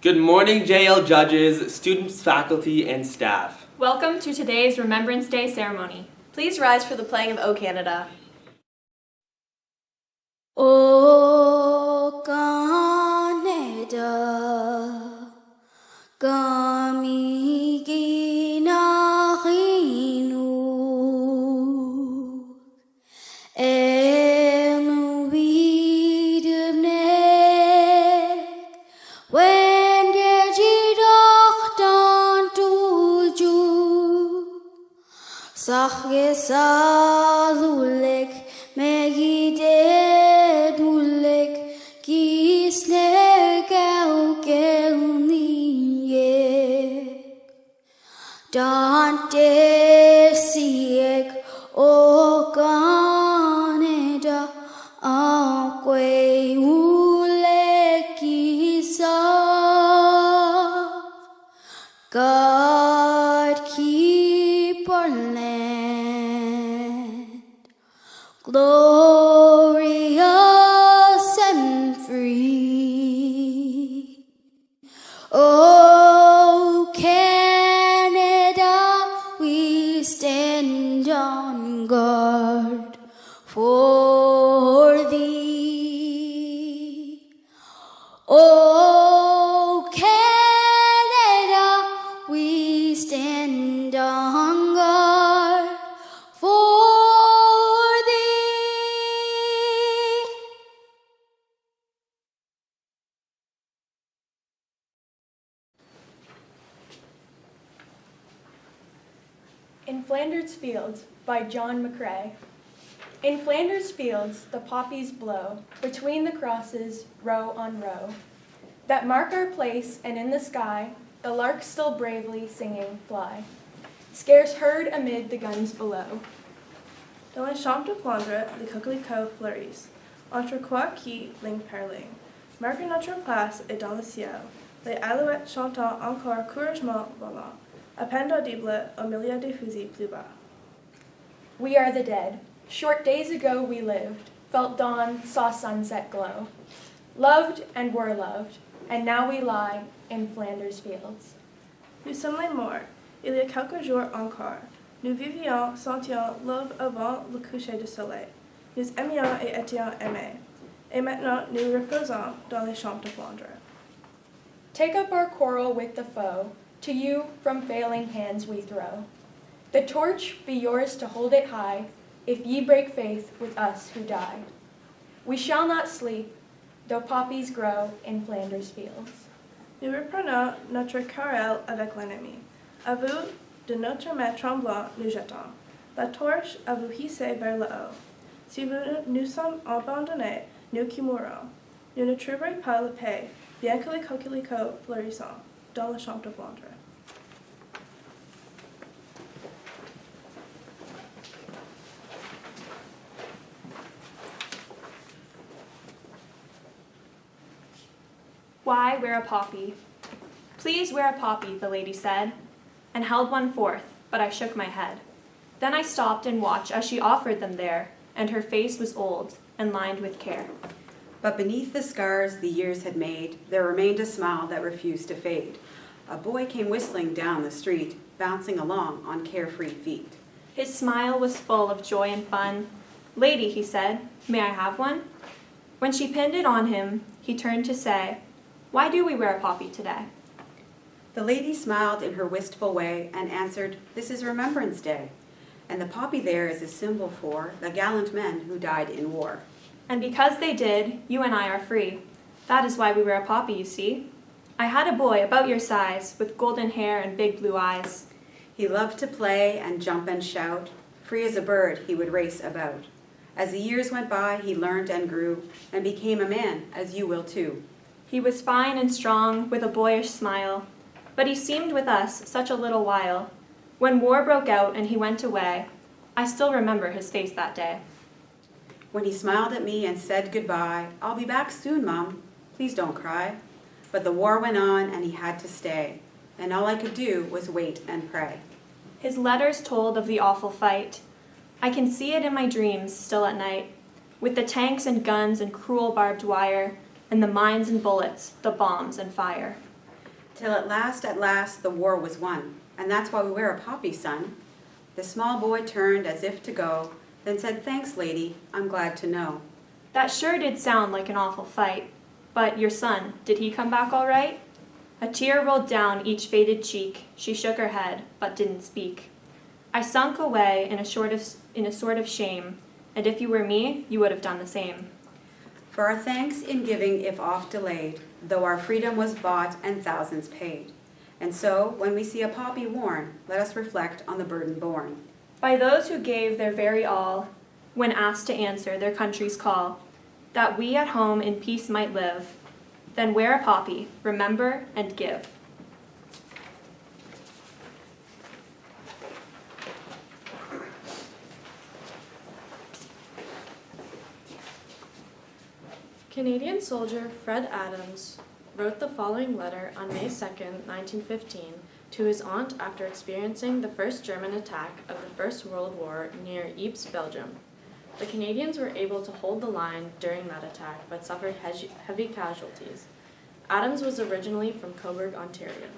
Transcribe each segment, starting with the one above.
Good morning, JL judges, students, faculty, and staff. Welcome to today's Remembrance Day ceremony. Please rise for the playing of O Canada. O Canada, kami kinakinog, en wiedemnek, when je dacht aan toejoe, zag je zalulik, megided mulik, kisnek elkelniek. Dante siek o Canada, anque ulek God keep our land glorious and free. Oh, Canada, we stand on guard for thee. Oh, Canada, we stand on guard for thee. In Flanders Fields by John McCrae. In Flanders Fields the poppies blow, between the crosses, row on row, that mark our place, and in the sky the larks still bravely singing fly, scarce heard amid the guns below. Dans les champs de Flandre, les coquelicots fleurissent, entre quoi qui ligne par ligne. Marque notre place est dans le ciel, les alouettes chantant encore courageusement volant, à peine audible au milieu des fusils plus bas. We are the dead. Short days ago we lived, felt dawn, saw sunset glow, loved and were loved, and now we lie in Flanders Fields. Nous sommes les morts, il y a quelques jours encore. Nous vivions, sentions l'aube avant le coucher du soleil. Nous aimions et étions aimés. Et maintenant nous reposons dans les champs de Flandre. Take up our quarrel with the foe, to you from failing hands we throw. The torch be yours to hold it high, if ye break faith with us who die. We shall not sleep, though poppies grow in Flanders Fields. Nous reprenons notre querelle avec l'ennemi. À vous, de notre main tremblant, nous jetons. La torche à vous hisser vers le haut. Si vous nous sommes abandonnés, nous qui mourons. Nous ne trouverons pas la paix, bien que les coquelicots fleurissent dans le champ de Flandre. Why wear a poppy? Please wear a poppy, the lady said, and held one forth, but I shook my head. Then I stopped and watched as she offered them there, and her face was old and lined with care. But beneath the scars the years had made, there remained a smile that refused to fade. A boy came whistling down the street, bouncing along on carefree feet. His smile was full of joy and fun. Lady, he said, may I have one? When she pinned it on him, he turned to say, why do we wear a poppy today? The lady smiled in her wistful way and answered, this is Remembrance Day, and the poppy there is a symbol for the gallant men who died in war. And because they did, you and I are free. That is why we wear a poppy, you see. I had a boy about your size, with golden hair and big blue eyes. He loved to play and jump and shout. Free as a bird, he would race about. As the years went by, he learned and grew, and became a man, as you will too. He was fine and strong, with a boyish smile, but he seemed with us such a little while. When war broke out and he went away, I still remember his face that day. When he smiled at me and said goodbye, I'll be back soon, Mom. Please don't cry. But the war went on and he had to stay, and all I could do was wait and pray. His letters told of the awful fight. I can see it in my dreams still at night, with the tanks and guns and cruel barbed wire, and the mines and bullets, the bombs and fire. till at last, the war was won. And that's why we wear a poppy, son. The small boy turned as if to go, then said, thanks, lady, I'm glad to know. That sure did sound like an awful fight. But your son, did he come back all right? A tear rolled down each faded cheek. She shook her head, but didn't speak. I sunk away in a sort of shame, and if you were me, you would have done the same. For our thanks in giving, if oft delayed, though our freedom was bought and thousands paid. And so, when we see a poppy worn, let us reflect on the burden borne by those who gave their very all when asked to answer their country's call, that we at home in peace might live. Then wear a poppy, remember and give. Canadian soldier Fred Adams wrote the following letter on May 2nd, 1915, to his aunt after experiencing the first German attack of the First World War near Ypres, Belgium. The Canadians were able to hold the line during that attack, but suffered heavy casualties. Adams was originally from Cobourg, Ontario.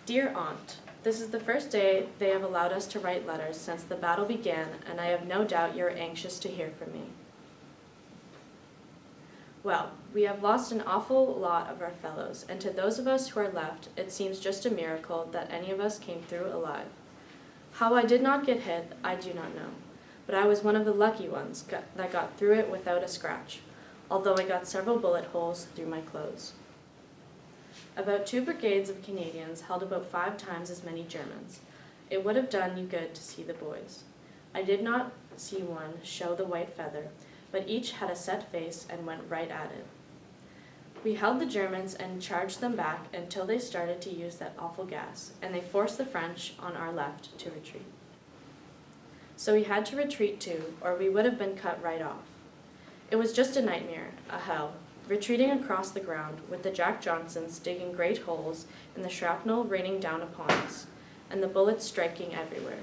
Dear Aunt, this is the first day they have allowed us to write letters since the battle began, and I have no doubt you are anxious to hear from me. Well, we have lost an awful lot of our fellows, and to those of us who are left, it seems just a miracle that any of us came through alive. How I did not get hit, I do not know, but I was one of the lucky ones that got through it without a scratch, although I got several bullet holes through my clothes. About 2 brigades of Canadians held about 5 times as many Germans. It would have done you good to see the boys. I did not see one show the white feather, but each had a set face and went right at it. We held the Germans and charged them back until they started to use that awful gas, and they forced the French on our left to retreat. So we had to retreat too, or we would have been cut right off. It was just a nightmare, a hell, retreating across the ground with the Jack Johnsons digging great holes and the shrapnel raining down upon us, and the bullets striking everywhere.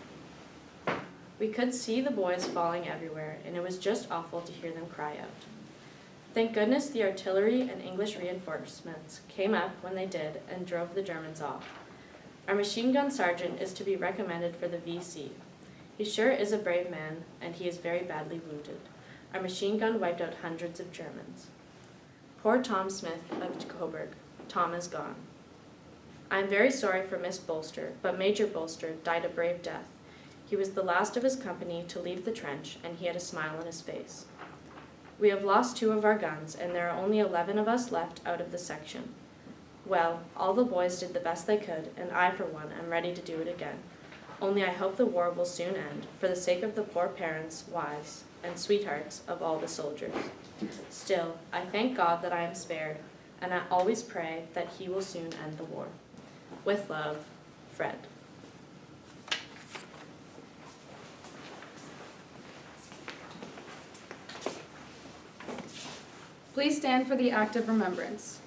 We could see the boys falling everywhere, and it was just awful to hear them cry out. Thank goodness the artillery and English reinforcements came up when they did and drove the Germans off. Our machine gun sergeant is to be recommended for the VC. He sure is a brave man, and he is very badly wounded. Our machine gun wiped out hundreds of Germans. Poor Tom Smith of Cobourg. Tom is gone. I am very sorry for Miss Bolster, but Major Bolster died a brave death. He was the last of his company to leave the trench, and he had a smile on his face. We have lost 2 of our guns, and there are only 11 of us left out of the section. Well, all the boys did the best they could, and I, for one, am ready to do it again. Only I hope the war will soon end, for the sake of the poor parents, wives, and sweethearts of all the soldiers. Still, I thank God that I am spared, and I always pray that He will soon end the war. With love, Fred. Please stand for the act of remembrance.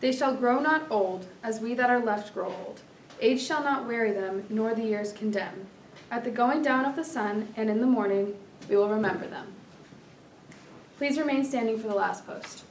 They shall grow not old, as we that are left grow old. Age shall not weary them, nor the years condemn. At the going down of the sun, and in the morning, we will remember them. Please remain standing for the last post.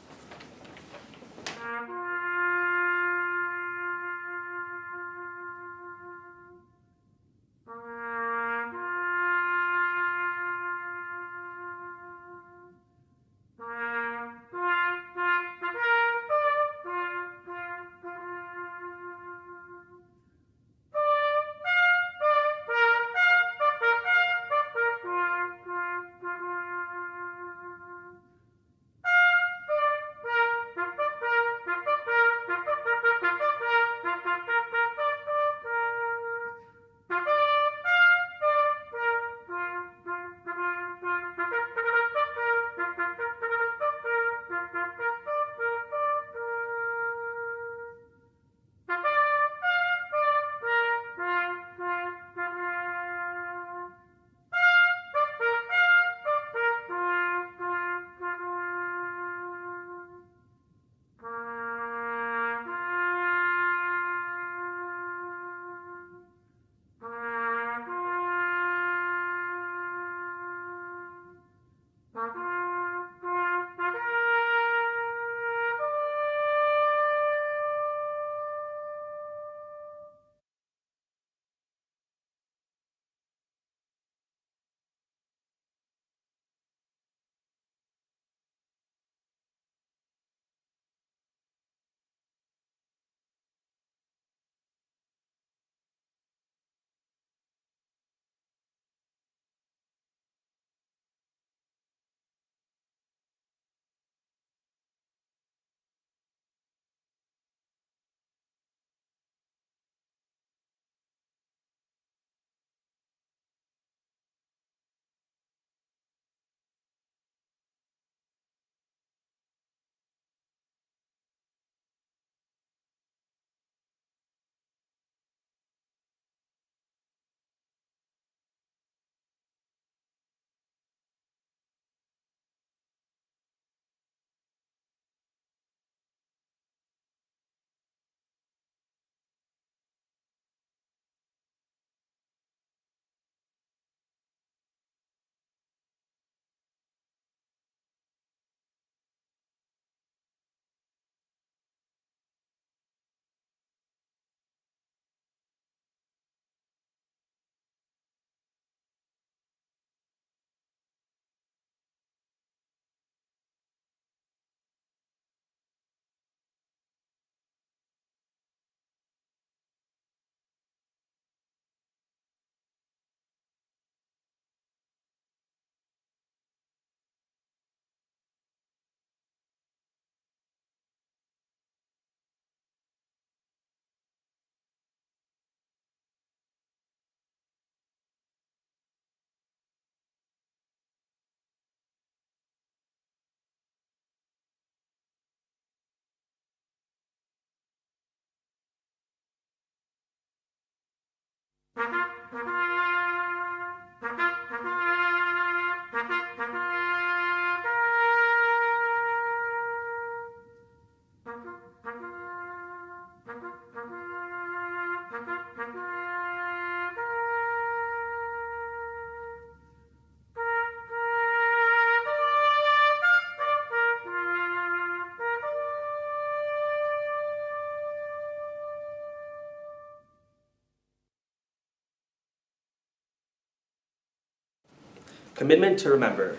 Commitment to remember.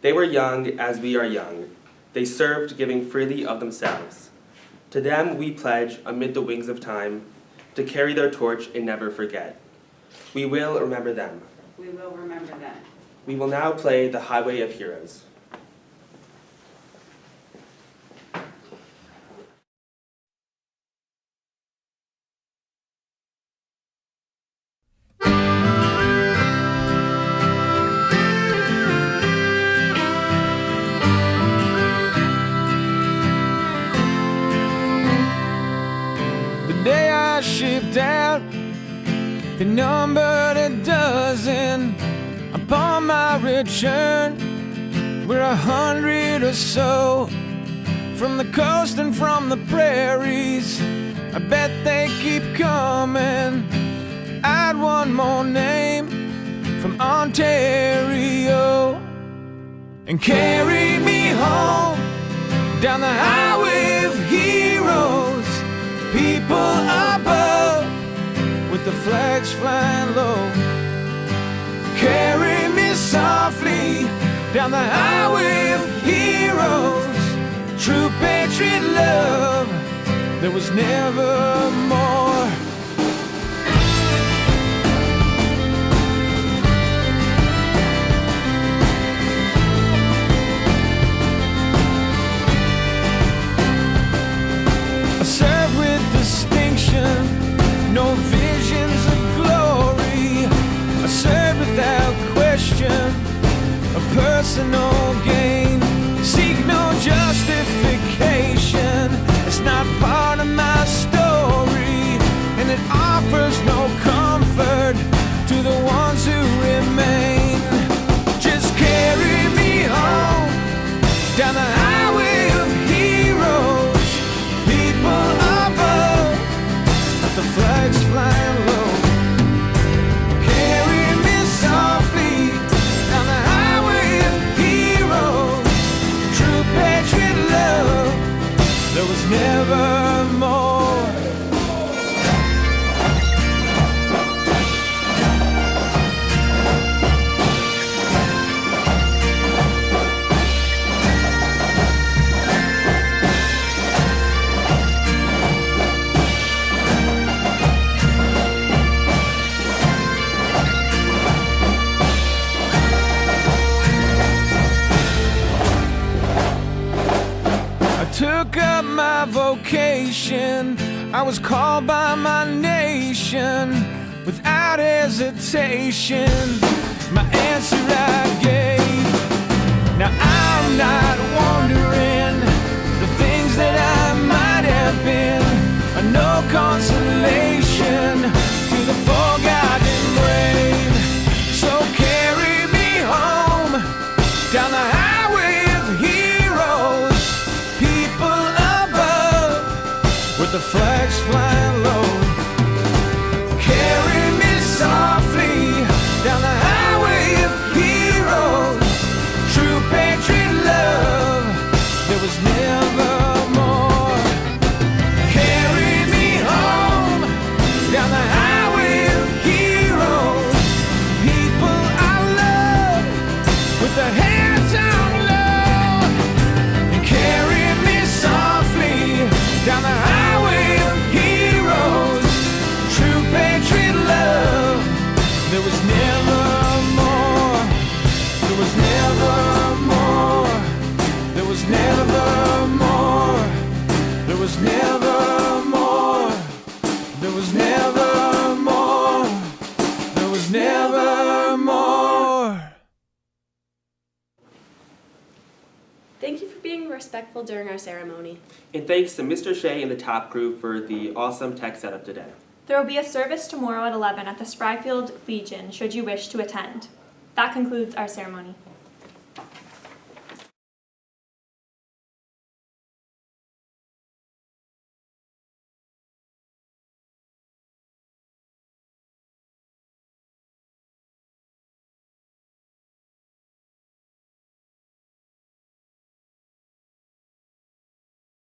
They were young as we are young. They served, giving freely of themselves. To them we pledge, amid the wings of time, to carry their torch and never forget. We will remember them. We will remember them. We will now play The Highway of Heroes. Shipped out, they numbered a dozen. Upon my return, we're 100 or so. From the coast and from the prairies, I bet they keep coming. Add one more name from Ontario and carry me home down the highway of heroes. People above, with the flags flying low. Carry me softly down the highway of heroes. True patriot love, there was never more. No visions of glory. I serve without question of personal gain. Seek no justification. It's not part of my story, and it offers no comfort to the ones who remain. Just carry me home down the highway of heroes. People above, the flags flying low. Carry me softly down the highway of heroes. True patriot love, there was never more. Took up my vocation. I was called by my nation without hesitation. My answer I gave. Now I'm not wondering the things that I might have been are no consolation to the forgotten brave. So carry me home down the highway of heroes. People above, with the flags flying low. Carry me softly down the highway of heroes. True patriot love, there was never more. Carry me home down the highway of heroes. People I love, with their hands on low. And carry me softly down the highway of heroes. True patriot love, there was never more. There was never more. There was never more. There was never more. There was never more. There was never more. Thank you for being respectful during our ceremony. And thanks to Mr. Shea and the TAP crew for the awesome tech setup today. There will be a service tomorrow at 11 at the Spryfield Legion should you wish to attend. That concludes our ceremony.